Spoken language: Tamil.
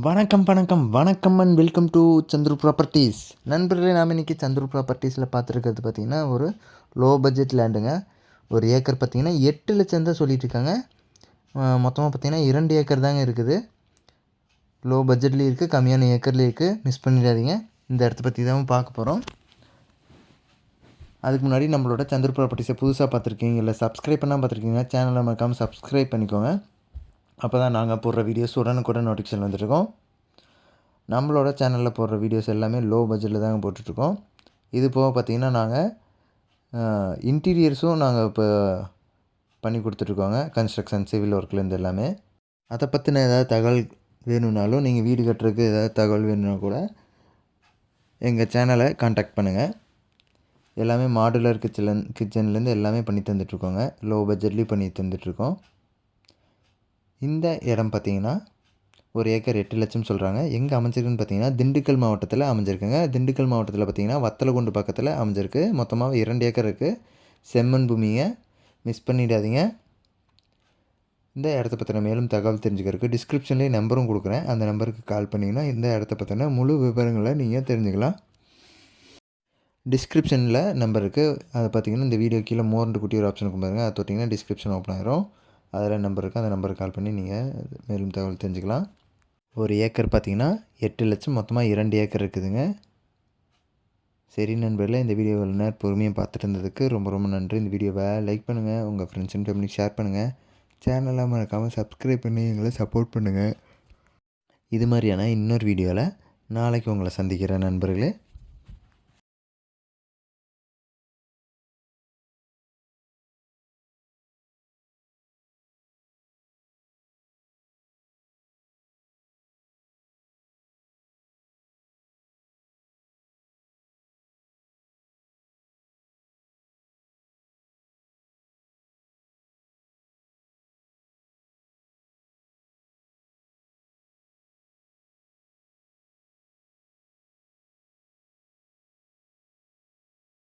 வணக்கம் வணக்கம் வணக்கம் and welcome to Chandru properties. நண்பர்களே, நாம் இன்றைக்கி சந்துரு ப்ராப்பர்ட்டிஸில் பார்த்துருக்கிறது பார்த்திங்கன்னா ஒரு லோ பட்ஜெட் லேண்டுங்க. ஒரு ஏக்கர் பார்த்திங்கன்னா 8 லட்சம் தான் சொல்லிட்டு இருக்காங்க. மொத்தமாக பார்த்திங்கன்னா 2 ஏக்கர் தாங்க இருக்குது. லோ பட்ஜெட்லேயும் இருக்குது, கம்மியான ஏக்கர்லேயும் இருக்குது. மிஸ் பண்ணிடாதீங்க. இந்த இடத்த பற்றி தான் பார்க்க போகிறோம். அதுக்கு முன்னாடி நம்மளோட சந்துரு ப்ராப்பர்ட்டிஸை புதுசாக பார்த்துருக்கீங்க இல்லை சப்ஸ்கிரைப் பண்ணால் பார்த்துருக்கீங்கன்னா சேனலை மறக்காமல் சப்ஸ்கிரைப் பண்ணிக்கோங்க. அப்போ தான் நாங்கள் போடுற வீடியோஸ் உடனுக்குடன் நோட்டிஃபிகேஷன் வந்துட்டுருக்கோம். நம்மளோட சேனலில் போடுற வீடியோஸ் எல்லாமே லோ பட்ஜெட்டில் தாங்க போட்டுட்ருக்கோம். இது போக பார்த்திங்கன்னா நாங்கள் இன்டீரியர்ஸும் நாங்கள் இப்போ பண்ணி கொடுத்துட்ருக்கோங்க. கன்ஸ்ட்ரக்ஷன், சிவில் ஒர்க்லேருந்து எல்லாமே. அதை பற்றின ஏதாவது தகவல் வேணும்னாலும், நீங்கள் வீடு கட்டுறதுக்கு ஏதாவது தகவல் வேணும்னா கூட எங்கள் சேனலை கான்டாக்ட் பண்ணுங்கள். எல்லாமே மாடுலர் கிச்சன்லேருந்து எல்லாமே பண்ணி தந்துட்டுருக்கோங்க. லோ பட்ஜெட்லேயும் பண்ணி தந்துட்டுருக்கோம். இந்த இடம் பார்த்திங்கன்னா ஒரு ஏக்கர் 8 லட்சம் சொல்கிறாங்க. எங்கே அமைஞ்சிருக்குன்னு பார்த்தீங்கன்னா திண்டுக்கல் மாவட்டத்தில் அமைஞ்சிருக்குங்க. திண்டுக்கல் மாவட்டத்தில் பார்த்திங்கன்னா வத்தலகுண்டு பக்கத்தில் அமைஞ்சிருக்கு. மொத்தமாக 2 ஏக்கர் இருக்குது. செம்மண் பூமிங்க, மிஸ் பண்ணிடாதீங்க. இந்த இடத்த பற்றின மேலும் தகவல் தெரிஞ்சுக்கிறதுக்கு டிஸ்கிரிப்ஷன்லேயே நம்பரும் கொடுக்குறேன். அந்த நம்பருக்கு கால் பண்ணிங்கன்னா இந்த இடத்த பற்றின முழு விவரங்களை நீங்கள் தெரிஞ்சுக்கலாம். டிஸ்கிரிப்ஷனில் நம்பர் இருக்குது. அதை பார்த்திங்கன்னா இந்த வீடியோ கீழே மோர்ண்டு குட்டி ஒரு ஆப்ஷன் இருக்கும் பாருங்கள். அதை தொட்டிங்கன்னா டிஸ்கிரிப்ஷன் ஓப்பன் ஆயிரும். அதில் நம்பர் இருக்குது. அந்த நம்பருக்கு கால் பண்ணி நீங்கள் மேலும் தகவல் தெரிஞ்சுக்கலாம். ஒரு ஏக்கர் பார்த்திங்கன்னா 8 லட்சம், மொத்தமாக 2 ஏக்கர் இருக்குதுங்க. சரி நண்பர்களே, இந்த வீடியோ இவ்வளோ நேரம் பொறுமையாக பார்த்துட்டு இருந்ததுக்கு ரொம்ப ரொம்ப நன்றி. இந்த வீடியோவை லைக் பண்ணுங்கள், உங்கள் ஃப்ரெண்ட்ஸ் அண்ட் ஃபேமிலிக்கு ஷேர் பண்ணுங்கள். சேனலை மறக்காமல் சப்ஸ்கிரைப் பண்ணி எங்களை சப்போர்ட் பண்ணுங்கள். இது மாதிரியான இன்னொரு வீடியோவில் நாளைக்கு உங்களை சந்திக்கிறேன் நண்பர்களே.